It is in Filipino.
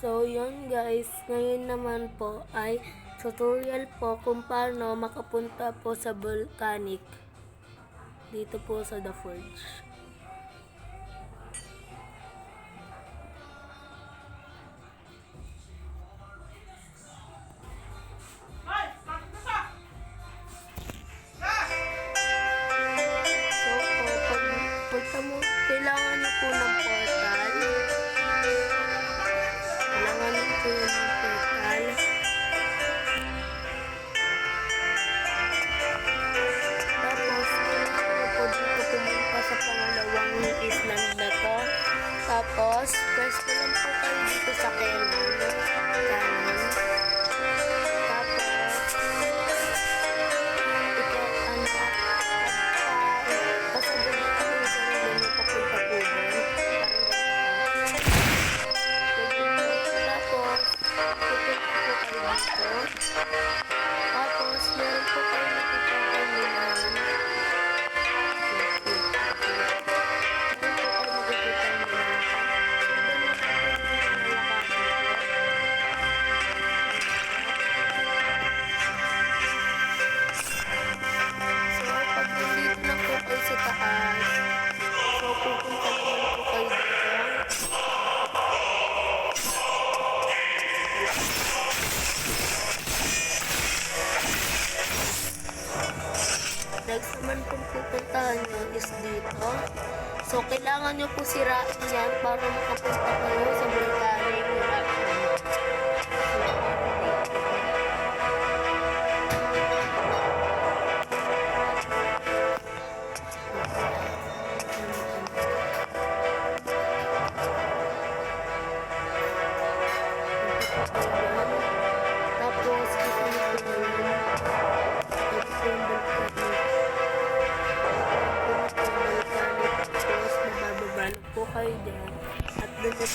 So, yun guys, ngayon naman po ay tutorial po kung paano makapunta po sa volcanic dito po sa The Forge. So, kailangan nyo po ng portal. Kailangan nyo po ng portal. Tapos, kailangan nyo po dito pumunta sa pangalawang island na to. Tapos, press ko lang po kayo dito sa kanan. Tapos, meron po kayo nakikita nilahan. So, pag nandito na po kayo sa taas, so, pupunta naman po kayo dito. Next naman kung pupuntahan nyo is dito. So, kailangan nyo po sirain yan para makapunta kayo sa volcanic eruption. Tapos, ito po kayo din at doon po